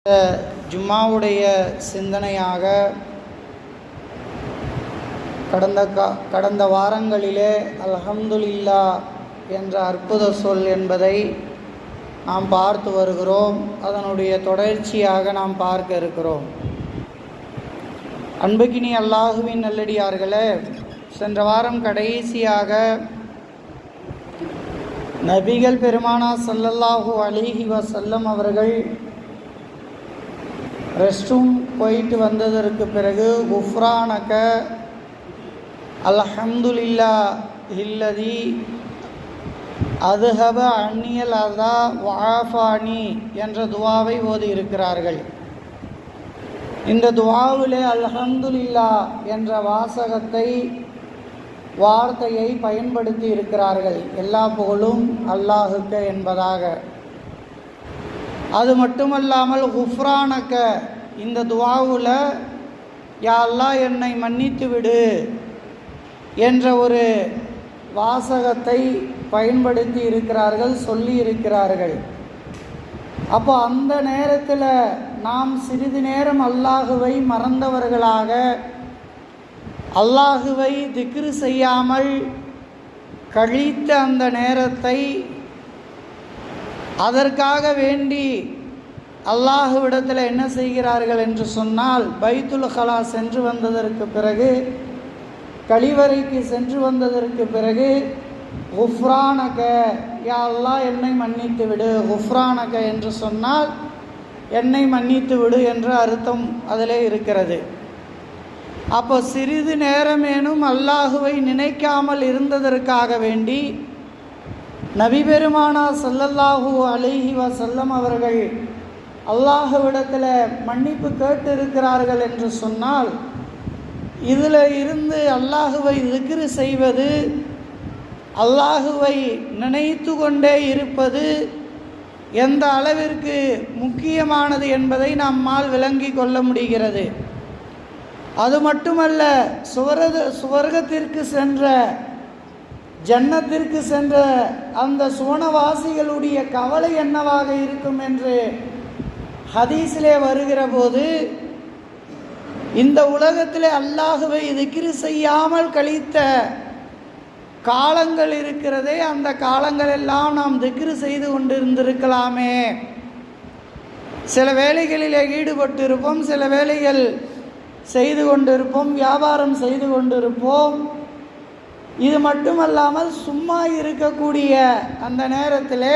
இந்த ஜும்மாவுடைய சிந்தனையாக கடந்த வாரங்களிலே அல்ஹம்துலில்லாஹ் என்ற அற்புத சொல் என்பதை நாம் பார்த்து வருகிறோம். அதனுடைய தொடர்ச்சியாக நாம் பார்க்க இருக்கிறோம். அன்புக்கினி அல்லாஹுவின் நல்லடியார்களே, சென்ற வாரம் கடைசியாக நபிகள் பெருமானா ஸல்லல்லாஹு அலைஹி வஸல்லம் அவர்கள் ரெஸ்ட் ரூம் போயிட்டு வந்ததற்கு பிறகு குஃப்ரானக அல்ஹம்துலில்லாஹில்லதி அதுஹப அன்னியல் அதா வஆஃபானி என்ற துவாவை ஓதி இருக்கிறார்கள். இந்த துவாவிலே அல்ஹம்துலில்லாஹ் என்ற வார்த்தையை பயன்படுத்தி இருக்கிறார்கள். எல்லா புகழும் அல்லாஹுக்கு என்பதாக. அது மட்டுமல்லாமல் குஃப்ரானக்க இந்த துவாவில் யா அல்லாஹ் என்னை மன்னித்து விடு என்ற ஒரு வாசகத்தை பயன்படுத்தி இருக்கிறார்கள், சொல்லி இருக்கிறார்கள். அப்போ அந்த நேரத்தில் நாம் சிறிது நேரம் அல்லாஹுவை மறந்தவர்களாக, அல்லாஹுவை திக்ரு செய்யாமல் கழித்த அந்த நேரத்தை அதற்காக வேண்டி அல்லாஹுவிடத்தில் என்ன செய்கிறார்கள் என்று சொன்னால், பைத்துல் ஹலா சென்று வந்ததற்கு பிறகு, கழிவறைக்கு சென்று வந்ததற்கு பிறகு குஃப்ரானக யா அல்லாஹ் என்னை மன்னித்து விடு, குஃப்ரானக என்று சொன்னால் என்னை மன்னித்து விடு என்ற அர்த்தம் அதிலே இருக்கிறது. அப்போ சிறிது நேரமேனும் அல்லாஹுவை நினைக்காமல் இருந்ததற்காக வேண்டி நபி பெருமானா ஸல்லல்லாஹு அலைஹி வஸல்லம் அவர்கள் அல்லாஹுவிடத்தில் மன்னிப்பு கேட்டு இருக்கிறார்கள் என்று சொன்னால், இதில் இருந்து அல்லாஹுவை திக்ரு செய்வது, அல்லாஹுவை நினைத்து கொண்டே இருப்பது எந்த அளவிற்கு முக்கியமானது என்பதை நம்மால் விளங்கி கொள்ள முடிகிறது. அது மட்டுமல்ல, சுவர்க்கத்திற்கு சென்ற, ஜன்னத்திற்கு சென்ற அந்த சுவனவாசிகளுடைய கவலை என்னவாக இருக்கும் என்று ஹதீஸிலே வருகிற போது, இந்த உலகத்திலே அல்லாஹுவை திக்ரு செய்யாமல் கழித்த காலங்கள் இருக்கிறதே, அந்த காலங்கள் எல்லாம் நாம் திக்ரு செய்து கொண்டிருந்திருக்கலாமே. சில வேலைகளிலே ஈடுபட்டு இருப்போம், சில வேலைகள் செய்து கொண்டிருப்போம், வியாபாரம் செய்து கொண்டிருப்போம். இது மட்டுமல்லாமல் சும்மா இருக்கக்கூடிய அந்த நேரத்தில்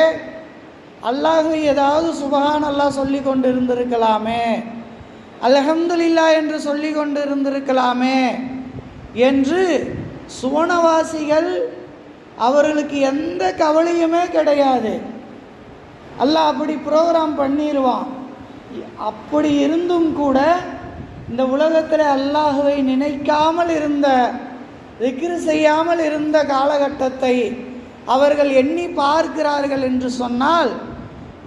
அல்லாஹ் ஏதாவது சுபஹான் அல்லாஹ் சொல்லி கொண்டு இருந்திருக்கலாமே, அல்ஹம்துலில்லாஹ் என்று சொல்லி கொண்டு இருந்திருக்கலாமே என்று சுவனவாசிகள் அவர்களுக்கு எந்த கவலையுமே கிடையாது. அல்லாஹ் அப்படி ப்ரோக்ராம் பண்ணிடுவான். அப்படி இருந்தும் கூட இந்த உலகத்தில் அல்லாஹுவை நினைக்காமல் இருந்த, திக்ரு செய்யாமல் இருந்த காலகட்டத்தை அவர்கள் எண்ணி பார்க்கிறார்கள் என்று சொன்னால்,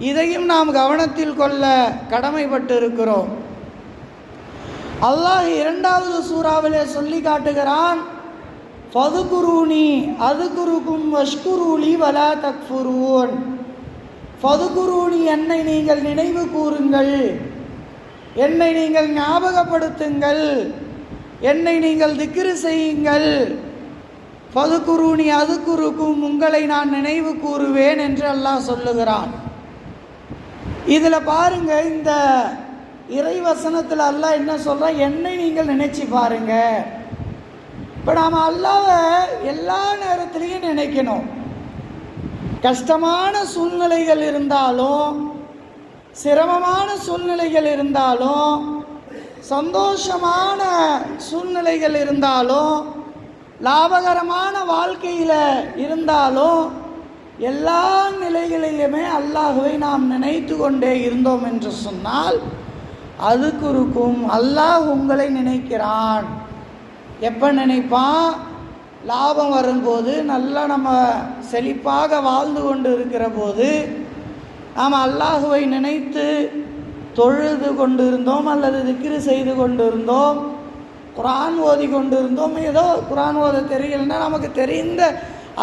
இதையும் நாம் கவனத்தில் கொள்ள கடமைப்பட்டு இருக்கிறோம். அல்லாஹ் 2வது சூறாவிலே சொல்லி காட்டுகிறான், ஃபதுகுரூனி அதுகுருக்கும் வஷ்குரூலி வலா தக்ஃபுரூன். ஃபதுகுரூனி என்னை நீங்கள் நினைவு கூறுங்கள், என்னை நீங்கள் ஞாபகப்படுத்துங்கள், என்னை நீங்கள் திக்ரு செய்யுங்கள். ஃபதுகுரூனி அதுகுருக்கும் உங்களை நான் நினைவு கூறுவேன் என்று அல்லாஹ் சொல்லுகிறான். இதில் பாருங்க, இந்த இறைவசனத்தில் அல்லாஹ் என்ன சொல்கிறான், என்னை நீங்கள் நினைச்சு பாருங்க. இப்போ நாம் அல்லாஹ்வை எல்லா நேரத்திலையும் நினைக்கணும். கஷ்டமான சூழ்நிலைகள் இருந்தாலும், சிரமமான சூழ்நிலைகள் இருந்தாலும், சந்தோஷமான சூழ்நிலைகள் இருந்தாலும், லாபகரமான வாழ்க்கையில் இருந்தாலும், எல்லா நிலைகளிலுமே அல்லாஹுவை நாம் நினைத்து கொண்டே இருந்தோம் என்று சொன்னால், அதுக்கு இருக்கும் அல்லாஹ் உங்களை நினைக்கிறான். எப்போ நினைப்பான்? லாபம் வரும்போது, நல்லா நம்ம செழிப்பாக வாழ்ந்து கொண்டு இருக்கிற போது நாம் அல்லாஹுவை நினைத்து தொழுது கொண்டு இருந்தோம், அல்லது திக்ரு செய்து கொண்டு இருந்தோம், குரான் ஓதி கொண்டு இருந்தோம். ஏதோ குரான் ஓத தெரியலன்னா நமக்கு தெரிந்த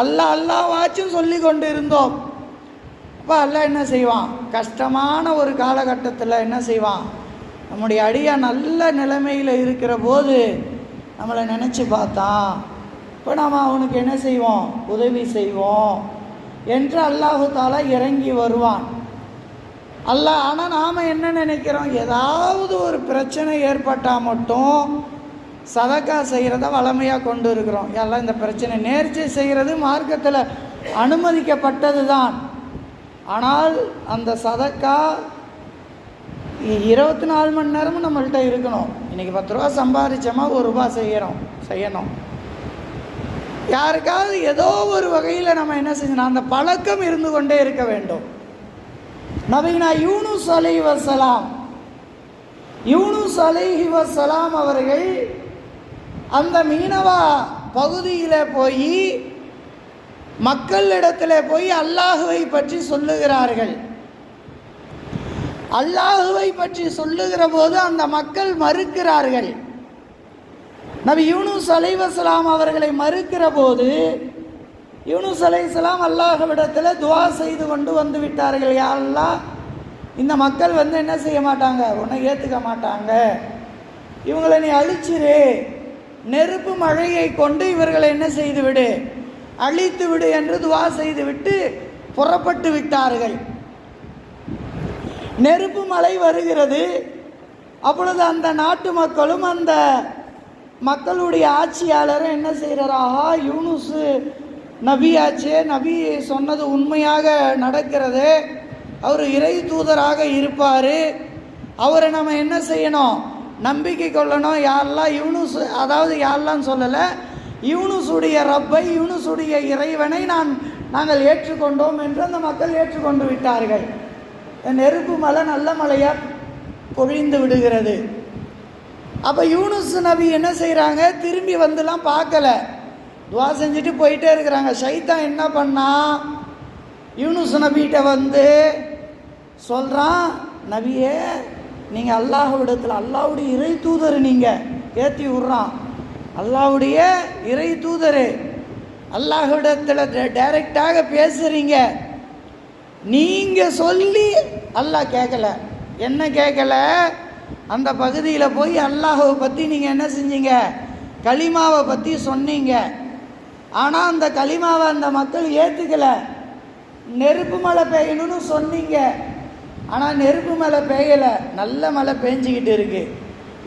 அல்லாஹ் வாச்சும் சொல்லி கொண்டு இருந்தோம். அப்போ அல்லாஹ் என்ன செய்வான், கஷ்டமான ஒரு காலகட்டத்தில் என்ன செய்வான், நம்முடைய அடியான் நல்ல நிலைமையில் இருக்கிற போது நம்மளை நினச்சி பார்த்தான், இப்போ நாம் அவனுக்கு என்ன செய்வோம், உதவி செய்வோம் என்று அல்லாஹு தாலா இறங்கி வருவான். அல்லாஹ் ஆனால் நாம் என்ன நினைக்கிறோம், ஏதாவது ஒரு பிரச்சனை ஏற்பட்டால் மட்டும் சதக்கா செய்கிறத வளமையாக கொண்டு இருக்கிறோம். எல்லாம் இந்த பிரச்சனை நேர்ச்சி செய்கிறது மார்க்கத்தில் அனுமதிக்கப்பட்டது தான். ஆனால் அந்த சதக்கா 24 மணி நேரமும் நம்மள்கிட்ட இருக்கணும். இன்றைக்கி 10 ரூபா சம்பாதிச்சோமா 1 ரூபா செய்யணும். யாருக்காவது ஏதோ ஒரு வகையில் நம்ம என்ன செஞ்சோம், அந்த பழக்கம் இருந்து கொண்டே இருக்க வேண்டும். நபினா யூனுஸ் அலைஹி வஸலாம் அவர்கள் அந்த மீனவா பகுதியில் போய் மக்களிடத்தில் போய் அல்லாஹுவை பற்றி சொல்லுகிறார்கள். அல்லாஹுவை பற்றி சொல்லுகிற போது அந்த மக்கள் மறுக்கிறார்கள். நபி யூனுஸ் அலைஹிஸ்ஸலாம் அவர்களை மறுக்கிற போது யூனுஸ் அலைஹிஸ்ஸலாம் அல்லாஹ்விடத்தில் துஆ செய்து கொண்டு வந்து விட்டார்கள். யா அல்லாஹ், இந்த மக்கள் என்ன செய்ய மாட்டாங்க, உன்னை ஏற்றுக்க மாட்டாங்க, இவங்களை நீ அழிச்சிரு, நெருப்பு மழையை கொண்டு இவர்களை என்ன செய்து விடு, அழித்து விடு என்று துஆ செய்து விட்டு புறப்பட்டு விட்டார்கள். நெருப்பு மழை வருகிறது. அப்பொழுது அந்த நாட்டு மக்களும் அந்த மக்களுடைய ஆட்சியாளரும் என்ன செய்கிறாரா, யூனுஸ் நபியாச்சே, நபி சொன்னது உண்மையாக நடக்கிறது, அவர் இறை தூதராக இருப்பார், அவரை நம்ம என்ன செய்யணும், நம்பிக்கை கொள்ளணும். யாரெல்லாம் யூனுஸ், அதாவது யாரெல்லாம் சொல்லலை, யூனுஸுடைய ரப்பை, யூனுஸுடைய இறைவனை நாங்கள் ஏற்றுக்கொண்டோம் என்று அந்த மக்கள் ஏற்றுக்கொண்டு விட்டார்கள். நெருப்பு மழை நல்ல மழையாக பொழிந்து விடுகிறது. அப்போ யூனுஸ் நபி என்ன செய்கிறாங்க, திரும்பி வந்துலாம் பார்க்கல, துவா செஞ்சுட்டு போயிட்டே இருக்கிறாங்க. ஷைத்தான் என்ன பண்ணா, யூனுஸ் நபிகிட்ட சொல்கிறான், நபியே நீங்கள் அல்லாஹ்விடத்தில், அல்லாஹ்வுடைய இறை தூதர், நீங்கள் ஏற்றி விட்றான், அல்லாஹ்வுடைய இறை தூதர், அல்லாஹ்விடத்தில் டைரெக்டாக பேசுகிறீங்க, நீங்கள் சொல்லி அல்லாஹ் கேட்கல, என்ன கேட்கல, அந்த பகுதியில் போய் அல்லாஹ்வை பற்றி நீங்கள் என்ன செஞ்சீங்க, கலிமாவை பற்றி சொன்னீங்க. ஆனால் அந்த கலிமாவை அந்த மக்கள் ஏற்றுக்கலை. நெருப்பு மழை பெய்யணும்னு சொன்னீங்க, ஆனால் நெருப்பு மழை பெய்யலை, நல்ல மழை பெஞ்சிக்கிட்டு இருக்குது.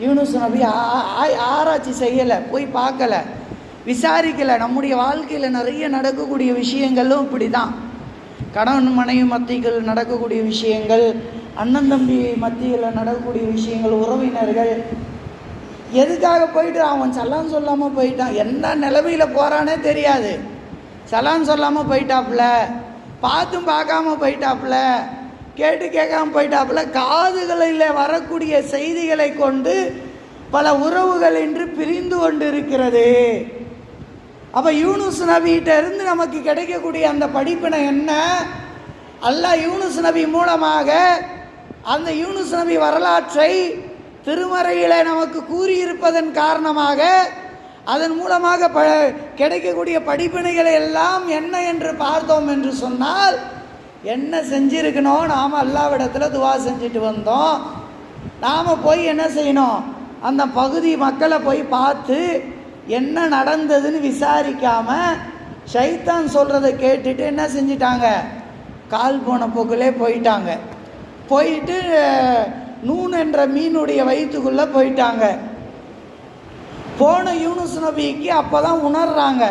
யூனுஸ் நபி ஆராய்ச்சி செய்யலை, போய் பார்க்கலை, விசாரிக்கலை. நம்முடைய வாழ்க்கையில் நிறைய நடக்கக்கூடிய விஷயங்களும் இப்படி தான். கணவன் மனைவி மத்தியில் நடக்கக்கூடிய விஷயங்கள், அண்ணன் தம்பி மத்தியில் நடக்கக்கூடிய விஷயங்கள், உறவினர்கள், எதுக்காக போயிட்டு அவன் சலான் சொல்லாமல் போயிட்டான், என்ன நிலைமையில் போகிறானே தெரியாது, சலான் சொல்லாமல் போயிட்டாப்புல, பார்த்தும் பார்க்காம போயிட்டாப்புல, கேட்டு கேட்காம போயிட்டாப்புல, காதுகளில் வரக்கூடிய செய்திகளை கொண்டு பல உறவுகள் இன்று பிரிந்து கொண்டு இருக்கிறது. அப்போ யூனுஸ் நபிகிட்ட இருந்து நமக்கு கிடைக்கக்கூடிய அந்த படிப்பினை என்ன, அல்லாஹ் யூனுஸ் நபி மூலமாக அந்த யூனுஸ் நபி வரலாற்றை திருமறையில் நமக்கு கூறியிருப்பதன் காரணமாக அதன் மூலமாக கிடைக்கக்கூடிய படிப்பினைகளை எல்லாம் என்ன என்று பார்த்தோம் என்று சொன்னால், என்ன செஞ்சிருக்கணும், நாம் அல்லாஹ்விடத்தில் துவா செஞ்சுட்டு வந்தோம், நாம் போய் என்ன செய்யணும், அந்த பகுதி மக்களை போய் பார்த்து என்ன நடந்ததுன்னு விசாரிக்காமல் ஷைத்தான் சொல்கிறத கேட்டுட்டு என்ன செஞ்சிட்டாங்க, கால் போன போக்கிலே போயிட்டாங்க. போயிட்டு நூன் என்ற மீனுடைய வயிற்றுக்குள்ளே போயிட்டாங்க. போன யூனுஸ் நபிக்கு அப்போ தான் உணர்றாங்க,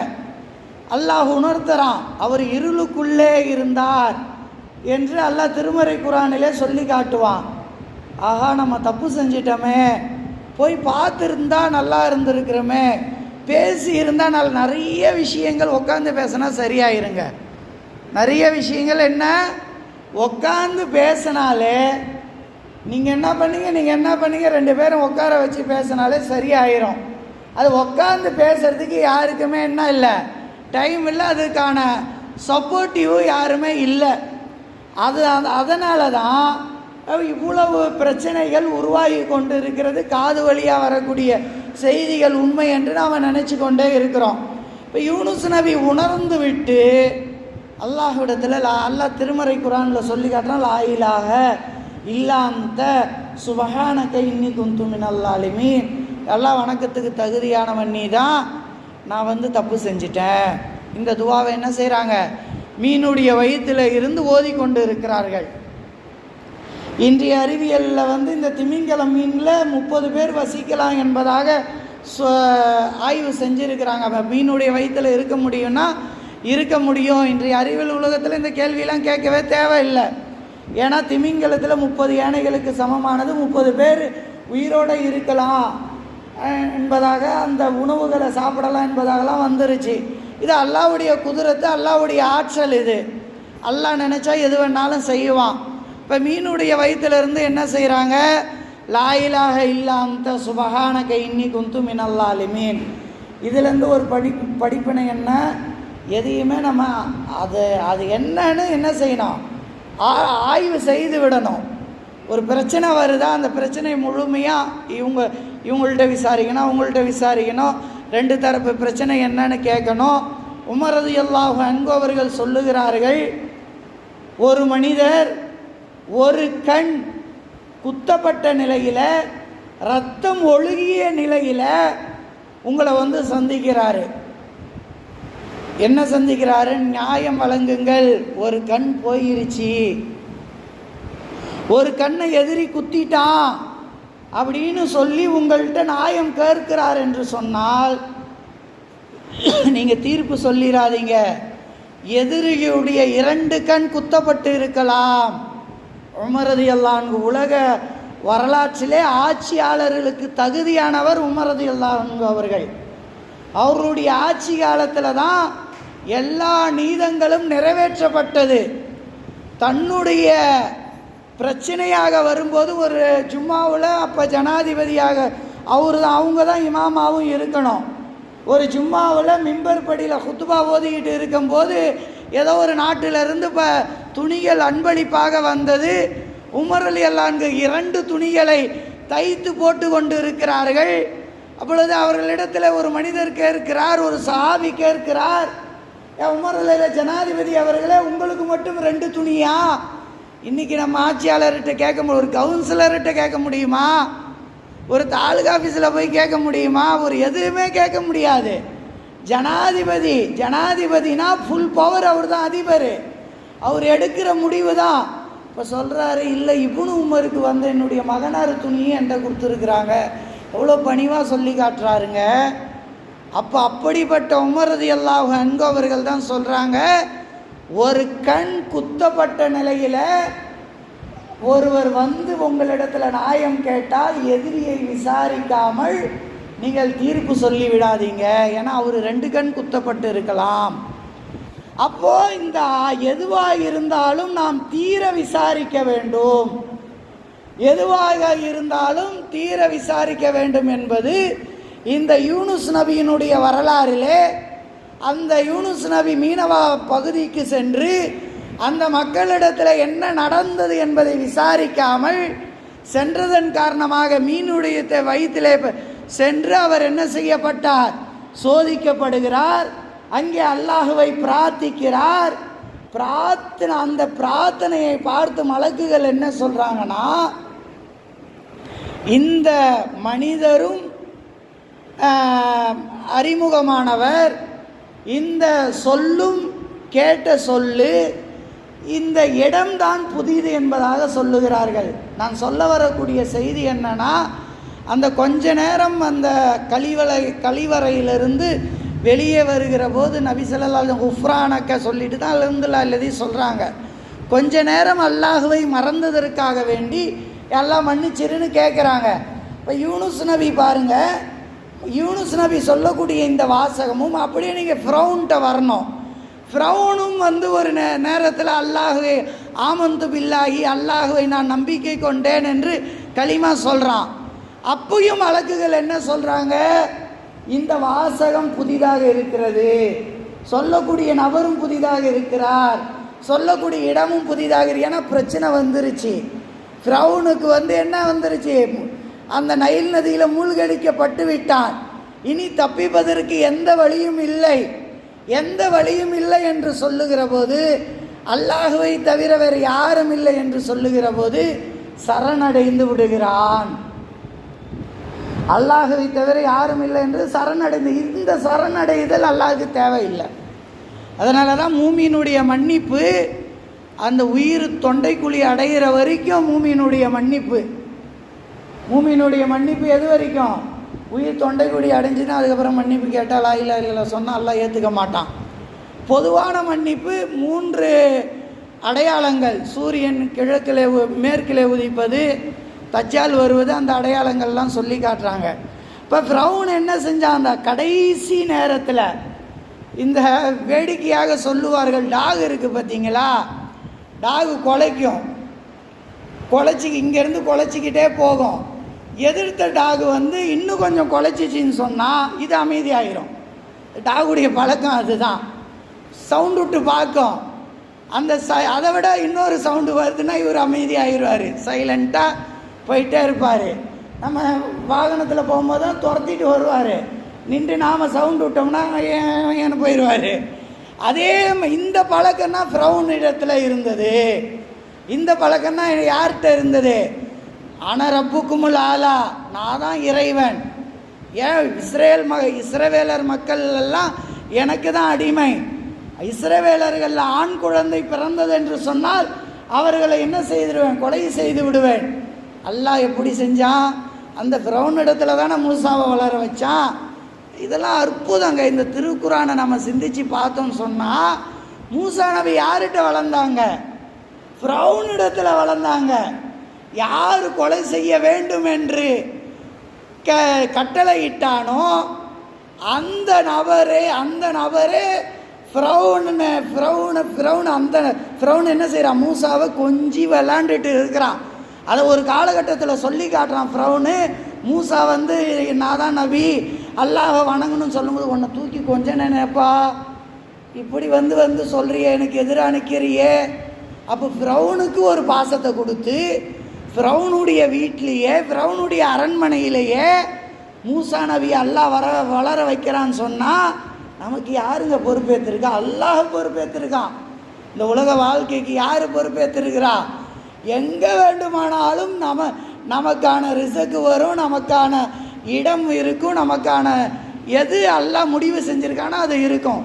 அல்லாஹ் உணர்த்துறான், அவர் இருளுக்குள்ளே இருந்தார் என்று அல்லாஹ் திருமறை குரானிலே சொல்லி காட்டுவான். ஆஹா, நம்ம தப்பு செஞ்சிட்டோமே, போய் பார்த்துருந்தா நல்லா இருந்திருக்கிறோமே, பேசி இருந்தால் நிறைய விஷயங்கள் உட்காந்து பேசினா சரியாயிருங்க. நிறைய விஷயங்கள் என்ன, உட்காந்து பேசினாலே நீங்கள் என்ன பண்ணீங்க 2 பேரும் உட்கார வச்சு பேசினாலே சரியாயிரும். அது உட்காந்து பேசுகிறதுக்கு யாருக்குமே என்ன இல்லை, டைம் இல்லை, அதுக்கான சப்போர்ட்டிவ் யாருமே இல்லை. அதனால தான் இவ்வளவு பிரச்சனைகள் உருவாகி கொண்டு இருக்கிறது. காது வழியாக வரக்கூடிய செய்திகள் உண்மை என்று நாம் நினச்சி கொண்டே இருக்கிறோம். இப்போ யூனுஸ் நபி உணர்ந்து விட்டு அல்லாஹ்விடத்தில் அல்லாஹ் திருமறை குர்ஆனில் சொல்லி காட்டுறான், லா இலாஹ இல்லா அன்த சுபஹானக இன்னி குன்து மினல் ஸாலிமீன். அல்லாஹ் வணக்கத்துக்கு தகுதியானவன் நீ தான், நான் தப்பு செஞ்சிட்டேன். இந்த துவாவை என்ன செய்கிறாங்க, மீனுடைய வயிற்றில் இருந்து ஓதிக்கொண்டு இருக்கிறார்கள். இன்றைய அறிவியலில் இந்த திமிங்கலம் மீனில் 30 பேர் வசிக்கலாம் என்பதாக ஆய்வு செஞ்சுருக்கிறாங்க. அப்போ மீனுடைய வயிற்றில் இருக்க முடியும்னா இருக்க முடியும். இன்றைய அறிவியல் உலகத்தில் இந்த கேள்வியெல்லாம் கேட்கவே தேவையில்லை. ஏன்னா திமிங்கலத்தில் 30 யானைகளுக்கு சமமானது 30 பேர் உயிரோடு இருக்கலாம் என்பதாக, அந்த உணவுகளை சாப்பிடலாம் என்பதாகலாம் வந்துருச்சு. இது அல்லாஹ்வுடைய குதிரத்து, அல்லாஹ்வுடைய ஆற்றல். இது அல்லாஹ் நினச்சா எது வேணாலும் செய்வான். இப்போ மீனுடைய வயிற்றிலிருந்து என்ன செய்கிறாங்க, லா இலாஹ இல்லா அன்த சுபஹானக இன்னி குன்து மினல் ஸாலிமீன். இதிலேருந்து ஒரு படிப்பினை என்ன, எதையுமே நம்ம அது என்னன்னு என்ன செய்யணும், ஆய்வு செய்து விடணும். ஒரு பிரச்சனை வருதா, அந்த பிரச்சனை முழுமையாக இவங்கள்ட்ட விசாரிக்கணும், அவங்கள்ட்ட விசாரிக்கணும், 2 தரப்பு பிரச்சனை என்னன்னு கேட்கணும். உமர் ரலியல்லாஹு அன்ஹு அவர்கள் சொல்லுகிறார்கள், ஒரு மனிதர் ஒரு கண் குத்தப்பட்ட நிலையில், ரத்தம் ஒழுகிய நிலையில் உங்களை சந்திக்கிறாரு. என்ன சந்திக்கிறாரு, நியாயம் வழங்குங்கள், ஒரு கண் போயிருச்சு, ஒரு கண்ணை எதிரி குத்திட்டான் அப்படின்னு சொல்லி உங்கள்கிட்ட நியாயம் கேட்கிறார் என்று சொன்னால், நீங்கள் தீர்ப்பு சொல்லிடாதீங்க. எதிரியுடைய 2 கண் குத்தப்பட்டு இருக்கலாம். உமர் ரலியல்லாஹு அன்ஹு உலக வரலாற்றிலே ஆட்சியாளர்களுக்கு தகுதியானவர் உமர் ரலியல்லாஹு அன்ஹு அவர்கள். அவருடைய ஆட்சி காலத்தில் தான் எல்லா நீதங்களும் நிறைவேற்றப்பட்டது. தன்னுடைய பிரச்சனையாக வரும்போது ஒரு ஜும்மாவில் அப்போ ஜனாதிபதியாக அவங்க தான் இமாமாவும் இருக்கணும். ஒரு ஜும்மாவில் மிம்பர் படியில் குத்துபா ஓதிக்கிட்டு இருக்கும்போது ஏதோ ஒரு நாட்டிலிருந்து இப்போ துணிகள் அன்பளிப்பாக வந்தது. உமர் ரலியல்லாஹு அன்ஹு 2 துணிகளை தைத்து போட்டு கொண்டு இருக்கிறார்கள். அப்பொழுது அவர்களிடத்தில் ஒரு மனிதர் கேட்கிறார், ஒரு சஹாபி கேட்கிறார், உமர் ரலியல்லாஹு ஜனாதிபதி அவர்களே, உங்களுக்கு மட்டும் 2 துணியா? இன்றைக்கி நம்ம ஆட்சியாளர்கிட்ட கேட்க முடியும், ஒரு கவுன்சிலர்கிட்ட கேட்க முடியுமா, ஒரு தாலுகா ஆஃபீஸில் போய் கேட்க முடியுமா? ஒரு எதுவுமே கேட்க முடியாது. ஜனாதிபதினா ஃபுல் பவர், அவர் தான் அதிபர், அவர் எடுக்கிற முடிவு தான். இப்போ சொல்கிறாரு, இல்லை இப்னு உமருக்கு என்னுடைய மகனார் துணியை என்கிட்ட கொடுத்துருக்குறாங்க. எவ்வளோ பணிவாக சொல்லி காட்டுறாருங்க. அப்போ அப்படிப்பட்ட உமர் ரலியல்லாஹு அன்ஹு அவர்கள் தான் சொல்கிறாங்க, ஒரு கண் குத்தப்பட்ட நிலையில் ஒருவர் உங்களிடத்தில் நியாயம் கேட்டால் எதிரியை விசாரிக்காமல் நீங்கள் தீர்ப்பு சொல்லி விடாதீங்க. ஏன்னா அவர் 2 கண் குத்தப்பட்டு இருக்கலாம். அப்போது இந்த எதுவாக இருந்தாலும் நாம் தீர விசாரிக்க வேண்டும், எதுவாக இருந்தாலும் தீர விசாரிக்க வேண்டும் என்பது இந்த யூனுஸ் நபியினுடைய வரலாறிலே, அந்த யூனுஸ் நபி மீனவா பகுதிக்கு சென்று அந்த மக்களிடத்தில் என்ன நடந்தது என்பதை விசாரிக்காமல் சென்றதன் காரணமாக மீனுடைய வயிற்றிலே சென்று அவர் என்ன செய்யப்பட்டார், சோதிக்கப்படுகிறார். அங்கே அல்லாஹுவை பிரார்த்திக்கிறார். அந்த பிரார்த்தனையை பார்த்து மலக்குகள் என்ன சொல்கிறாங்கன்னா, இந்த மனிதரும் அறிமுகமானவர், இந்த சொல்லும் கேட்ட சொல்லு, இந்த இடம்தான் புதிது என்பதாக சொல்லுகிறார்கள். நான் சொல்ல வரக்கூடிய செய்தி என்னன்னா, அந்த கொஞ்ச நேரம் அந்த கழிவறையிலிருந்து வெளியே வருகிற போது நபி ஸல்லல்லாஹு அலைஹி வஸல்லம் குஃப்ரானக்க சொல்லிட்டு தான் அல்ஹம்துலில்லாஹ் அல்லதி சொல்கிறாங்க. கொஞ்ச நேரம் அல்லாஹுவை மறந்ததற்காக வேண்டி எல்லாம் மன்னிச்சிருன்னு கேட்குறாங்க. இப்போ யூனுஸ் நபி பாருங்கள், யூனுஸ் நபி சொல்லக்கூடிய இந்த வாசகமும் அப்படியே நீங்கள் ஃப்ரௌன்ட்ட வரணும். ஃப்ரௌனும் ஒரு நேரத்தில் அல்லாஹுவை ஆமந்து பில்லாஹி, அல்லாஹுவை நான் நம்பிக்கை கொண்டேன் என்று கலிமா சொல்கிறான். அப்பயும் மலக்குகள் என்ன சொல்கிறாங்க, இந்த வாசகம் புதிதாக இருக்கிறது, சொல்லக்கூடிய நபரும் புதிதாக இருக்கிறார், சொல்லக்கூடிய இடமும் புதிதாக இருக்கு. ஏன்னா பிரச்சனை வந்துருச்சு. ஃப்ரௌனுக்கு என்ன வந்துருச்சு, அந்த நைல் நதியில் மூழ்கடிக்கப்பட்டு விட்டான். இனி தப்பிப்பதற்கு எந்த வழியும் இல்லை. எந்த வழியும் இல்லை என்று சொல்லுகிற போது, அல்லாஹுவை தவிர வேறு யாரும் இல்லை என்று சொல்லுகிற போது சரணடைந்து விடுகிறான். அல்லாஹுவை தவிர யாரும் இல்லை என்று சரணடைந்து, இந்த சரணடைதல் அல்லாஹுக்கு தேவையில்லை. அதனால தான் மூமியினுடைய மன்னிப்பு அந்த உயிர் தொண்டைக்குழி அடைகிற வரைக்கும் மூமியினுடைய மன்னிப்பு. மூமியினுடைய மன்னிப்பு எது வரைக்கும்? உயிர் தொண்டைக்குழி அடைஞ்சுன்னா அதுக்கப்புறம் மன்னிப்பு கேட்டால் லா இலாஹ இல்லல்லாஹ் சொன்னால் அல்லாஹ் ஏற்றுக்க மாட்டான். பொதுவான மன்னிப்பு 3 அடையாளங்கள்: சூரியன் கிழக்கிலே மேற்கிலே உதிப்பது, தஜ்ஜால் வருவது, அந்த அடையாளங்கள்லாம் சொல்லி காட்டுறாங்க. இப்போ ஃபிரௌன் என்ன செஞ்சான்? அந்த கடைசி நேரத்தில் இந்த வேடிக்கையாக சொல்லுவார்கள், டாக் இருக்குது பார்த்தீங்களா, டாகு குலைச்சி இங்கேருந்து குலைச்சிக்கிட்டே போகும். எதிர்த்த டாகு இன்னும் கொஞ்சம் குலைச்சிச்சின்னு சொன்னால் இது அமைதியாகிடும். டாகுடைய பழக்கம் அதுதான். சவுண்டு விட்டு பார்க்கும், அந்த அதை விட இன்னொரு சவுண்டு வருதுன்னா இவர் அமைதியாகிடுவார், சைலண்ட்டாக போயிட்டே இருப்பார். நம்ம வாகனத்தில் போகும்போது தான் துரத்திட்டு வருவார், நின்று நாம் சவுண்டு விட்டோம்னா ஏன்னு போயிடுவார். அதே இந்த பழக்கம்னா ஃபிரௌன் இடத்துல இருந்தது. இந்த பழக்கம்னா யார்கிட்ட இருந்தது? ஆனா ரப்புக்குமுல் ஆலா, நான் தான் இறைவன். ஏன் இஸ்ரவேலர் மக்கள் எல்லாம் எனக்கு தான் அடிமை. இஸ்ரவேலர்கள் ஆண் குழந்தை பிறந்தது என்று சொன்னால் அவர்களை என்ன செய்திருவேன்? கொலை செய்து விடுவேன். அல்லாஹ் எப்படி செஞ்சான்? அந்த ஃபிரௌன் இடத்துல தானே மூசாவை வளர வச்சான். இதெல்லாம் அற்புதங்க. இந்த திருக்குறானை நம்ம சிந்திச்சு பார்த்தோம்னு சொன்னால், மூசா நபி யார்கிட்ட வளர்ந்தாங்க? ஃபிரௌன் இடத்துல வளர்ந்தாங்க. யார் கொலை செய்ய வேண்டும் என்று கட்டளையிட்டானோ அந்த நபரே ஃபிரௌன் என்ன செய்கிறான்? மூசாவை கொஞ்சி விளாண்டுட்டு இருக்கிறான். அதை ஒரு காலகட்டத்தில் சொல்லி காட்டுறான். ஃபிரௌனு மூசா நான் தான் நபி, அல்லாஹை வணங்கணும்னு சொல்லும்போது, உன்னை தூக்கி கொஞ்சம் நினைப்பா, இப்படி சொல்கிறியே, எனக்கு எதிராக நிற்கிறியே. அப்போ ஃபிரௌனுக்கு ஒரு பாசத்தை கொடுத்து ஃபிரௌனுடைய வீட்லேயே, ஃபிரௌனுடைய அரண்மனையிலேயே மூசா நபி அல்லாஹ் வளர வைக்கிறான்னு சொன்னால் நமக்கு யாருங்க பொறுப்பேற்றிருக்கா? அல்லாஹ் பொறுப்பேற்றிருக்கான். இந்த உலக வாழ்க்கைக்கு யார் பொறுப்பேற்றிருக்கிறா? எங்கே வேண்டுமானாலும் நமக்கான ரிசக்கு வரும், நமக்கான இடம் இருக்கும், நமக்கான எது அல்லாஹ் முடிவு செஞ்சுருக்கானோ அது இருக்கும்.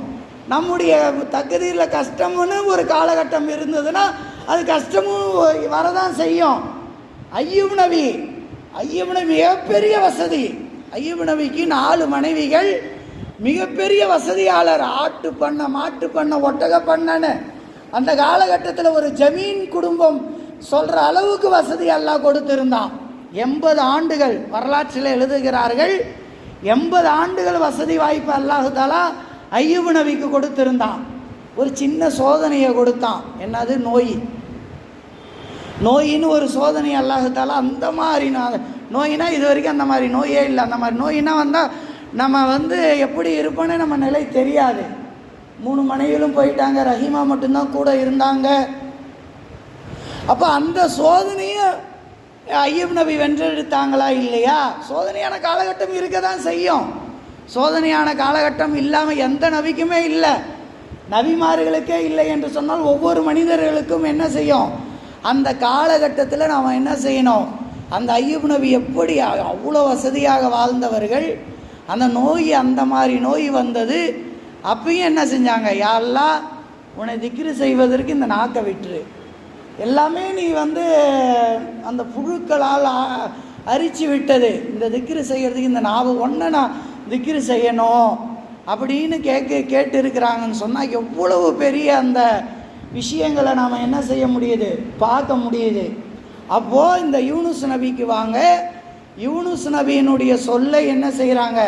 நம்முடைய தகுதியில் கஷ்டம்னு ஒரு காலகட்டம் இருந்ததுன்னா அது கஷ்டமும் வரதான் செய்யும். ஐயூப் நபி மிகப்பெரிய வசதி. ஐயூப் நபிக்கு 4 மனைவிகள், மிகப்பெரிய வசதியாளர். ஆட்டு பண்ண, மாட்டு பண்ண, ஒட்டக பண்ணன்னு அந்த காலகட்டத்தில் ஒரு ஜமீன் குடும்பம் சொல்கிற அளவுக்கு வசதி அல்லாஹ் கொடுத்திருந்தான். 80 ஆண்டுகள் வரலாற்றில் எழுதுகிறார்கள். 80 ஆண்டுகள் வசதி வாய்ப்பு அல்லாஹ் தஆலா ஐயூப் நபிக்கு கொடுத்திருந்தான். ஒரு சின்ன சோதனையை கொடுத்தான். என்னது? நோயின்னு ஒரு சோதனை அல்லாஹ் தஆலா. அந்த மாதிரி நோயினா இது வரைக்கும் அந்த மாதிரி நோயே இல்லை. அந்த மாதிரி நோயினா வந்தால் நம்ம எப்படி இருப்போன்னு நம்ம நிலை தெரியாது. 3 மனைவிகளும் போயிட்டாங்க, ரஹீமா மட்டும்தான் கூட இருந்தாங்க. அப்போ அந்த சோதனையை ஐயூப் நபி வென்றெடுத்தாங்களா இல்லையா? சோதனையான காலகட்டம் இருக்க தான் செய்யும். சோதனையான காலகட்டம் இல்லாமல் எந்த நபிக்குமே இல்லை, நபிமார்களுக்கே இல்லை என்று சொன்னால் ஒவ்வொரு மனிதர்களுக்கும் என்ன செய்யும்? அந்த காலகட்டத்தில் நாம் என்ன செய்யணும்? அந்த ஐயூப் நபி எப்படி அவ்வளோ வசதியாக வாழ்ந்தவர்கள், அந்த அந்த மாதிரி நோய் வந்தது. அப்பயும் என்ன செஞ்சாங்க? யா அல்லாஹ், உன்னை திக்ரு செய்வதற்கு இந்த நாக்கை விட்டுரு. எல்லாமே நீ அந்த புழுக்களால் அரிச்சு விட்டது. இந்த திக்ரு செய்கிறதுக்கு இந்த ஒன்றை நான் திக்ரு செய்யணும் அப்படின்னு கேட்டு இருக்கிறாங்கன்னு சொன்னால் எவ்வளவு பெரிய அந்த விஷயங்களை நாம் என்ன செய்ய முடியுது? பார்க்க முடியுது. அப்போது இந்த யூனுஸ் நபிக்கு வாங்க, யூனுஸ் நபியினுடைய சொல்லை என்ன செய்கிறாங்க?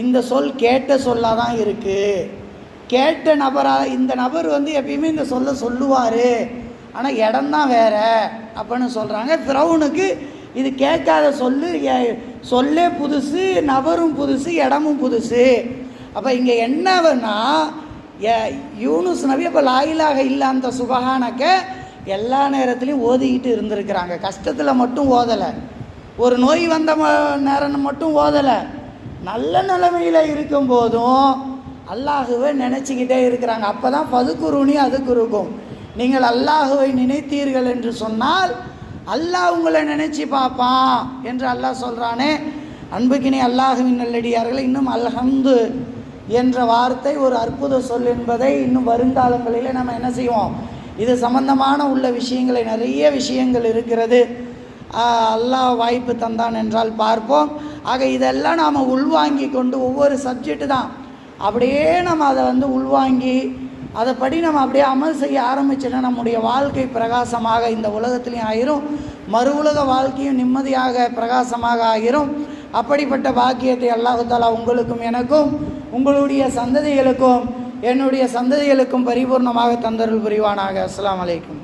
இந்த சொல் கேட்ட சொல்லாக தான் இருக்குது. கேட்ட நபராக இந்த நபர் எப்பயுமே இந்த சொல்ல சொல்லுவார், ஆனால் இடம்தான் வேறு அப்படின்னு சொல்கிறாங்க. ஃபிரௌனுக்கு இது கேட்காத சொல்லே புதுசு, நபரும் புதுசு, இடமும் புதுசு. அப்போ இங்கே என்னவன்னா, யூனுஸ் நபி அப்போ லா இலாஹ இல்லா அந்த சுபஹானக்க எல்லா நேரத்துலையும் ஓதிக்கிட்டு இருந்திருக்கிறாங்க. கஷ்டத்தில் மட்டும் ஓதலை, ஒரு நோய் வந்த நேரம் மட்டும் ஓதலை, நல்ல நிலைமையில் இருக்கும்போதும் அல்லாஹுவை நினச்சிக்கிட்டே இருக்கிறாங்க. அப்போ தான் ஃபதுக்குருனி அதுக்குருக்கும், நீங்கள் அல்லாஹுவை நினைத்தீர்கள் என்று சொன்னால் அல்லாஹ் உங்களை நினச்சி பார்ப்பான் என்று அல்லாஹ் சொல்கிறானே. அன்புக்கினே அல்லாஹுவின் நல்லடியார்களை, இன்னும் அல்ஹம்து என்ற வார்த்தை ஒரு அற்புத சொல் என்பதை இன்னும் வருங்காலங்களில் நம்ம என்ன செய்வோம், இது சம்பந்தமான உள்ள விஷயங்களை, நிறைய விஷயங்கள் இருக்கிறது. அல்லாஹ் வாய்ப்பு தந்தான் என்றால் பார்ப்போம். ஆக இதெல்லாம் நாம் உள்வாங்கி கொண்டு, ஒவ்வொரு சப்ஜெக்டு தான் அப்படியே நம்ம அதை உள்வாங்கி அதைப்படி நம்ம அப்படியே அமல் செய்ய ஆரம்பிச்சோன்னா நம்முடைய வாழ்க்கை பிரகாசமாக இந்த உலகத்துலேயும் ஆயிரும், மறு உலக வாழ்க்கையும் நிம்மதியாக பிரகாசமாக ஆகிரும். அப்படிப்பட்ட பாக்கியத்தை அல்லாஹ் தஆலா உங்களுக்கும் எனக்கும் உங்களுடைய சந்ததிகளுக்கும் என்னுடைய சந்ததிகளுக்கும் பரிபூர்ணமாக தந்தருள் புரிவானாக. அஸ்ஸலாமு அலைக்கும்.